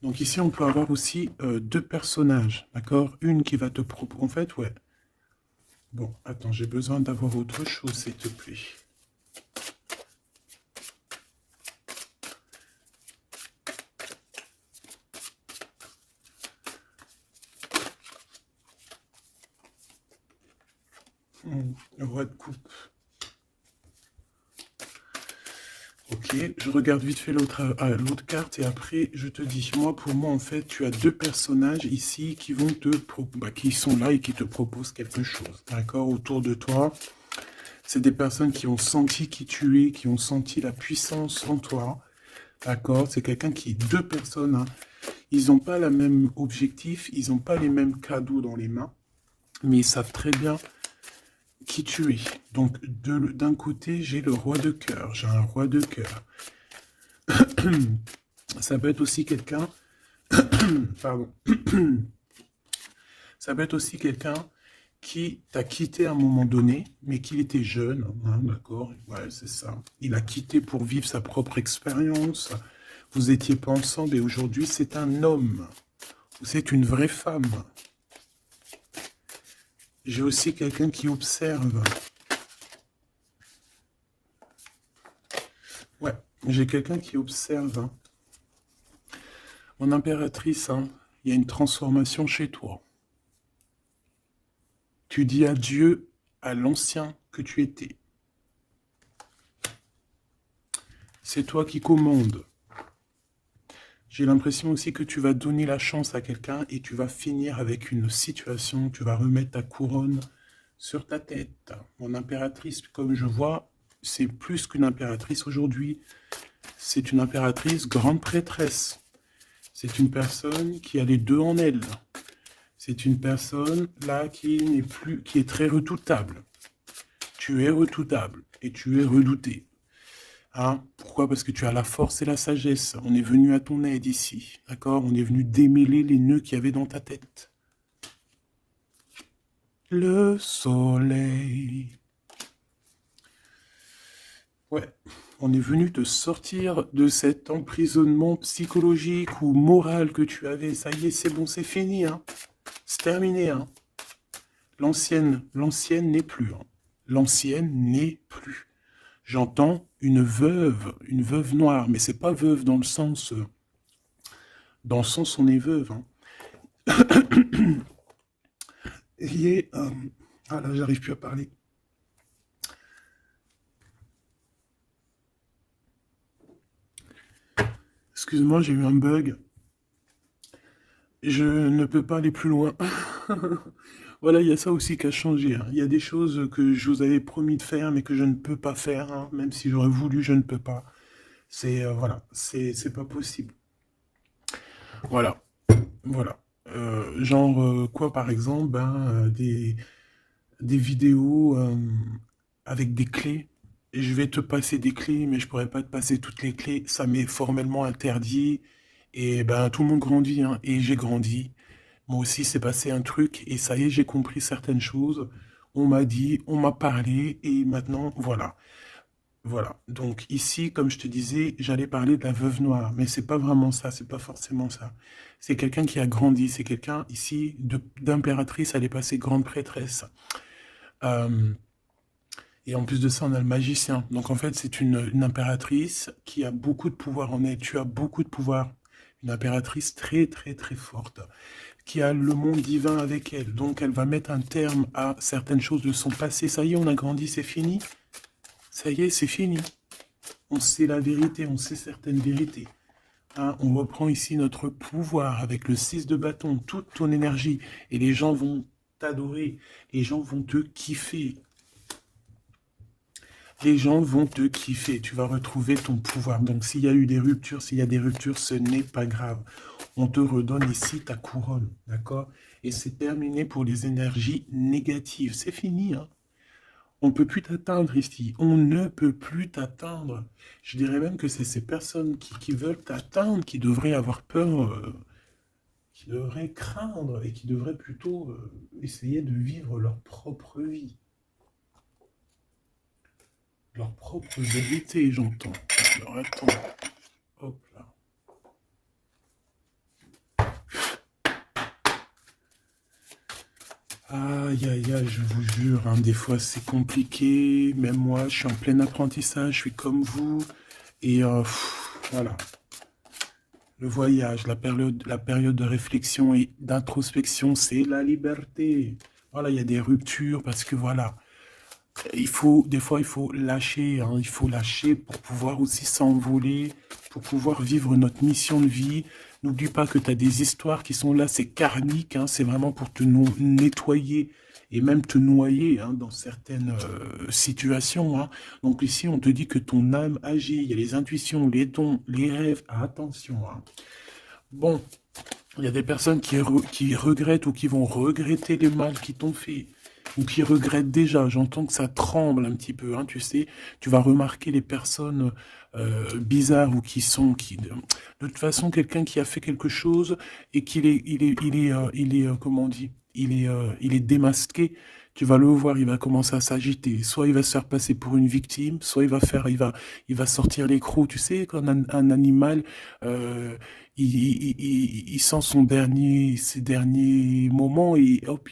Donc ici, on peut avoir aussi deux personnages, d'accord? Une qui va te proposer... En fait, ouais. Bon, attends, j'ai besoin d'avoir autre chose, s'il te plaît. Le roi de coupe. Ok, je regarde vite fait l'autre carte et après je te dis. Pour moi en fait, tu as deux personnages ici qui vont qui sont là et qui te proposent quelque chose. D'accord, autour de toi. C'est des personnes qui ont senti qui tu es, qui ont senti la puissance en toi. D'accord, c'est quelqu'un deux personnes. Hein. Ils n'ont pas le même objectif, ils n'ont pas les mêmes cadeaux dans les mains, mais ils savent très bien qui tu es. Donc, d'un côté, j'ai le roi de cœur. J'ai un roi de cœur. Ça peut être aussi quelqu'un... Pardon. Ça peut être aussi quelqu'un qui t'a quitté à un moment donné, mais qu'il était jeune, hein, d'accord? Ouais, c'est ça. Il a quitté pour vivre sa propre expérience. Vous étiez pas ensemble et aujourd'hui, c'est un homme. C'est une vraie femme. J'ai aussi quelqu'un qui observe. Ouais, j'ai quelqu'un qui observe. Hein. Mon impératrice, hein, il y a une transformation chez toi. Tu dis adieu à l'ancien que tu étais. C'est toi qui commandes. J'ai l'impression aussi que tu vas donner la chance à quelqu'un et tu vas finir avec une situation, tu vas remettre ta couronne sur ta tête. Mon impératrice, comme je vois, c'est plus qu'une impératrice aujourd'hui. C'est une impératrice grande prêtresse. C'est une personne qui a les deux en elle. C'est une personne là qui n'est plus, qui est très redoutable. Tu es redoutable et tu es redouté. Hein? Pourquoi? Parce que tu as la force et la sagesse. On est venu à ton aide ici. D'accord? On est venu démêler les nœuds qu'il y avait dans ta tête. Le soleil. Ouais. On est venu te sortir de cet emprisonnement psychologique ou moral que tu avais. Ça y est, c'est bon, c'est fini. Hein? C'est terminé. Hein? L'ancienne n'est plus. Hein? L'ancienne n'est plus. J'entends une veuve noire, mais c'est pas veuve dans le sens on est veuve. Hein. Ah là, j'arrive plus à parler. Excuse-moi, j'ai eu un bug. Je ne peux pas aller plus loin. Voilà, il y a ça aussi qui a changé. Hein. Il y a des choses que je vous avais promis de faire, mais que je ne peux pas faire. Hein. Même si j'aurais voulu, je ne peux pas. C'est voilà, c'est pas possible. Voilà, voilà. Quoi, par exemple, des vidéos avec des clés. Et je vais te passer des clés, mais je pourrais pas te passer toutes les clés. Ça m'est formellement interdit. Et ben tout le monde grandit, hein, et j'ai grandi. Moi aussi, c'est passé un truc, et ça y est, j'ai compris certaines choses. On m'a dit, on m'a parlé, et maintenant, voilà. Voilà. Donc ici, comme je te disais, j'allais parler de la veuve noire, mais c'est pas vraiment ça, c'est pas forcément ça. C'est quelqu'un qui a grandi, c'est quelqu'un ici d'impératrice, elle est passée grande prêtresse. Euh, et en plus de ça, on a le magicien. Donc en fait, c'est une impératrice qui a beaucoup de pouvoir en elle. Tu as beaucoup de pouvoir. Une impératrice très très très forte, qui a le monde divin avec elle. Donc elle va mettre un terme à certaines choses de son passé. Ça y est, on a grandi, c'est fini. Ça y est, c'est fini. On sait la vérité, on sait certaines vérités. Hein, on reprend ici notre pouvoir avec le 6 de bâton, toute ton énergie. Et les gens vont t'adorer. Les gens vont te kiffer. Les gens vont te kiffer. Tu vas retrouver ton pouvoir. Donc s'il y a eu des ruptures, ce n'est pas grave. On te redonne ici ta couronne. D'accord? Et c'est terminé pour les énergies négatives. C'est fini, hein? On ne peut plus t'atteindre ici. On ne peut plus t'atteindre. Je dirais même que c'est ces personnes qui veulent t'atteindre qui devraient avoir peur, qui devraient craindre et qui devraient plutôt essayer de vivre leur propre vie. Leur propre vérité, j'entends. Alors attends. Hop là. Aïe, aïe, aïe, je vous jure, hein, des fois c'est compliqué. Même moi, je suis en plein apprentissage, je suis comme vous. Et voilà. Le voyage, la période de réflexion et d'introspection, c'est la liberté. Voilà, il y a des ruptures parce que voilà, des fois, il faut lâcher, hein, il faut lâcher pour pouvoir aussi s'envoler, pour pouvoir vivre notre mission de vie. N'oublie pas que tu as des histoires qui sont là, c'est karmique, hein, c'est vraiment pour te nettoyer et même te noyer hein, dans certaines situations. Hein. Donc ici, on te dit que ton âme agit, il y a les intuitions, les dons, les rêves, attention. Hein. Bon, il y a des personnes qui regrettent ou qui vont regretter les mal qu'ils t'ont fait. ou qui regrette déjà. J'entends que ça tremble un petit peu, hein, tu sais. Tu vas remarquer les personnes bizarres ou de toute façon, quelqu'un qui a fait quelque chose et comment on dit, il est démasqué. Tu vas le voir, il va commencer à s'agiter. Soit il va se faire passer pour une victime, soit il va sortir les crocs. Tu sais, quand un animal, euh, il sent ses derniers moments et hop,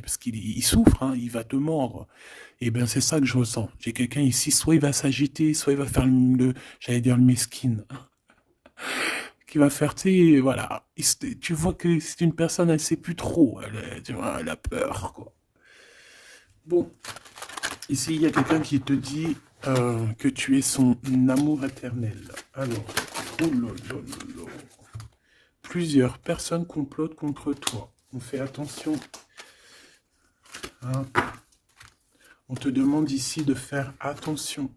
parce il souffre, hein, il va te mordre. Et bien, c'est ça que je ressens. J'ai quelqu'un ici, soit il va s'agiter, soit il va faire j'allais dire le mesquine, hein, qui va faire, tu sais, voilà. Tu vois que c'est une personne, elle sait plus trop, tu vois, elle a peur, quoi. Bon, ici, il y a quelqu'un qui te dit que tu es son amour éternel. Alors, oh là là là là. Plusieurs personnes complotent contre toi. On fait attention. Hein. On te demande ici de faire attention.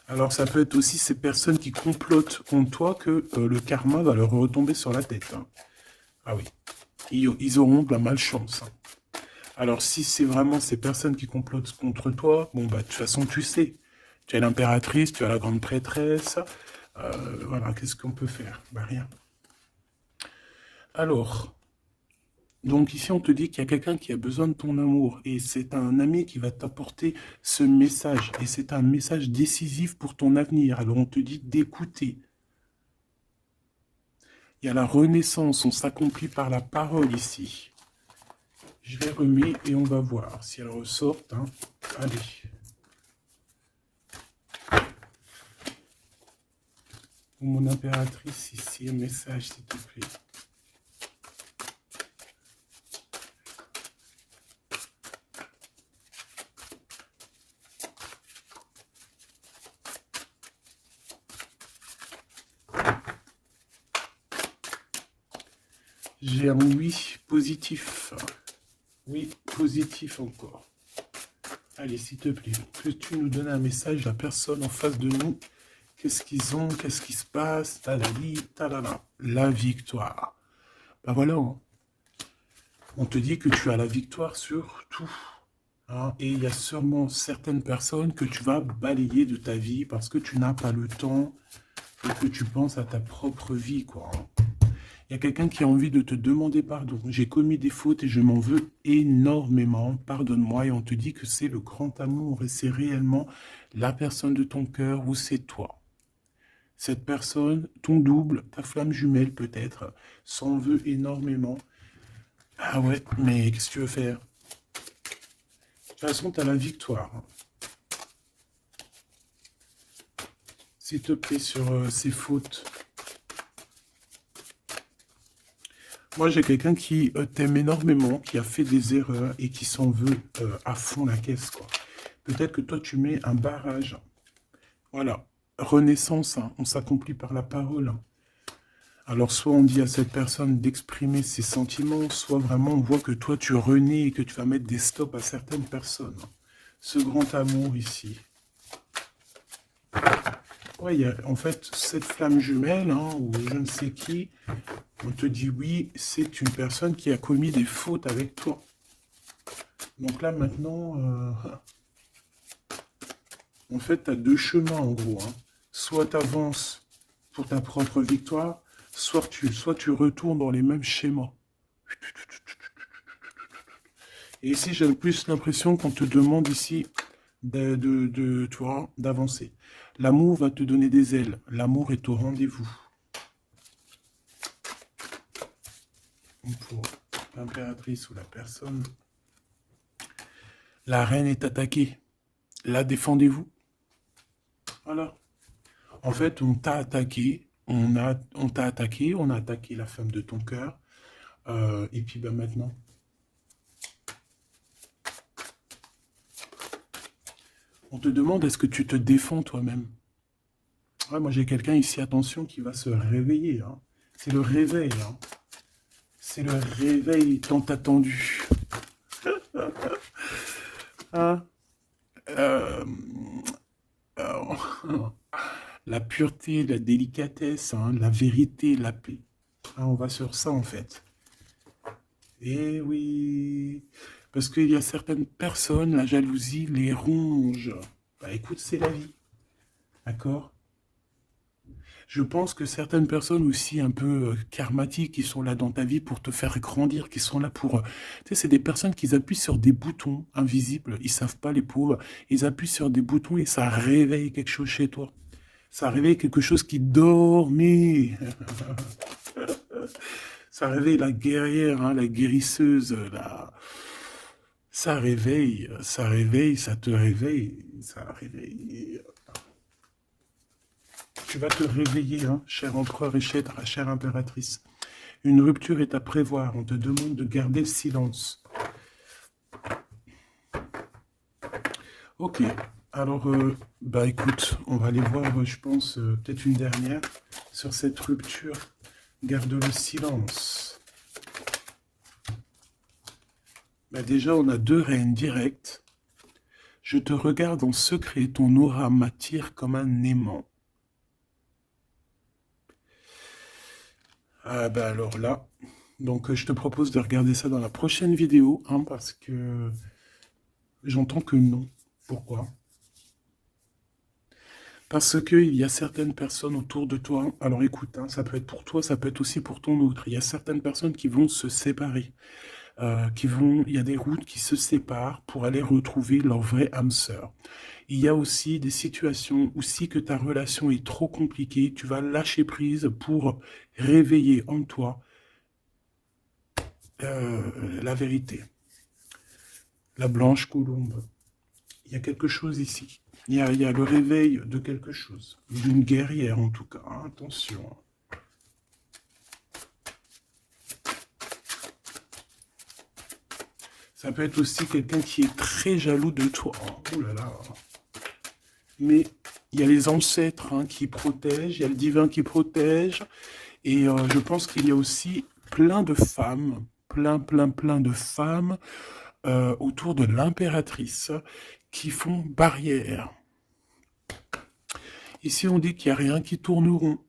Alors, ça peut être aussi ces personnes qui complotent contre toi que le karma va leur retomber sur la tête. Hein. Ah oui, ils auront de la malchance. Hein. Alors, si c'est vraiment ces personnes qui complotent contre toi, bon, bah, de toute façon, tu sais. Tu as l'impératrice, tu as la grande prêtresse. Voilà, qu'est-ce qu'on peut faire? Bah, rien. Alors, donc ici, on te dit qu'il y a quelqu'un qui a besoin de ton amour. Et c'est un ami qui va t'apporter ce message. Et c'est un message décisif pour ton avenir. Alors, on te dit d'écouter. Il y a la renaissance, on s'accomplit par la parole ici. Je vais remettre et on va voir si elle ressort. Hein. Allez. Pour mon impératrice ici, un message s'il te plaît. J'ai un oui positif. Oui, positif encore. Allez, s'il te plaît, que tu nous donnes un message à la personne en face de nous. Qu'est-ce qu'ils ont? Qu'est-ce qui se passe? Talali, talala. La victoire. Ben voilà. Hein. On te dit que tu as la victoire sur tout. Hein, et il y a sûrement certaines personnes que tu vas balayer de ta vie parce que tu n'as pas le temps et que tu penses à ta propre vie, quoi. Il y a quelqu'un qui a envie de te demander pardon. J'ai commis des fautes et je m'en veux énormément. Pardonne-moi. Et on te dit que c'est le grand amour et c'est réellement la personne de ton cœur ou c'est toi. Cette personne, ton double, ta flamme jumelle peut-être, s'en veut énormément. Ah ouais, mais qu'est-ce que tu veux faire? De toute façon, tu as la victoire. S'il te plaît, sur ces fautes. Moi, j'ai quelqu'un qui t'aime énormément, qui a fait des erreurs et qui s'en veut à fond la caisse, quoi. Peut-être que toi, tu mets un barrage. Voilà. Renaissance, hein. On s'accomplit par la parole. Alors, soit on dit à cette personne d'exprimer ses sentiments, soit vraiment on voit que toi, tu renais et que tu vas mettre des stops à certaines personnes. Ce grand amour ici. Ouais, il y a en fait cette flamme jumelle, hein, ou je ne sais qui, on te dit oui, c'est une personne qui a commis des fautes avec toi. Donc là, maintenant, en fait, tu as deux chemins, en gros. Hein. Soit tu avances pour ta propre victoire, soit tu retournes dans les mêmes schémas. Et ici, j'ai plus l'impression qu'on te demande ici tu vois, d'avancer. L'amour va te donner des ailes. L'amour est au rendez-vous. Pour l'impératrice ou la personne. La reine est attaquée. La défendez-vous. Voilà. En fait, on t'a attaqué. On t'a attaqué. On a attaqué la femme de ton cœur. Et puis ben, maintenant. On te demande est-ce que tu te défends toi-même. Ouais, moi j'ai quelqu'un ici, attention, qui va se réveiller. Hein. C'est le réveil. Hein. C'est le réveil tant attendu. Hein la pureté, la délicatesse, hein, la vérité, la paix. Hein, on va sur ça en fait. Eh oui, parce qu'il y a certaines personnes, la jalousie les ronge. Bah écoute, c'est la vie, d'accord? Je pense que certaines personnes aussi un peu karmatiques qui sont là dans ta vie pour te faire grandir, qui sont là pour... Tu sais, c'est des personnes qui appuient sur des boutons invisibles, ils savent pas les pauvres, ils appuient sur des boutons et ça réveille quelque chose chez toi. Ça réveille quelque chose qui dormait. Ça réveille la guerrière, hein, la guérisseuse, ça réveille, ça te réveille, ça réveille. Tu vas te réveiller, hein, cher empereur et chère impératrice. Une rupture est à prévoir. On te demande de garder le silence. Ok. Alors, bah écoute, on va aller voir, je pense, peut-être une dernière sur cette rupture. Garde le silence. Bah déjà, on a 2 reines directes. Je te regarde en secret, ton aura m'attire comme un aimant. Ah bah alors là, donc je te propose de regarder ça dans la prochaine vidéo, hein, parce que j'entends que non. Pourquoi? Parce qu'il y a certaines personnes autour de toi, alors écoute, hein, ça peut être pour toi, ça peut être aussi pour ton autre. Il y a certaines personnes qui vont se séparer, il y a des routes qui se séparent pour aller retrouver leur vraie âme sœur. Il y a aussi des situations où si que ta relation est trop compliquée, tu vas lâcher prise pour réveiller en toi la vérité. La blanche colombe. Il y a quelque chose ici. Il y a le réveil de quelque chose. D'une guerrière en tout cas. Hein, attention. Ça peut être aussi quelqu'un qui est très jaloux de toi. Oh là là. Mais il y a les ancêtres, hein, qui protègent, il y a le divin qui protège. Et je pense qu'il y a aussi plein de femmes, plein de femmes autour de l'impératrice qui font barrière. Ici, on dit qu'il n'y a rien qui tourne rond.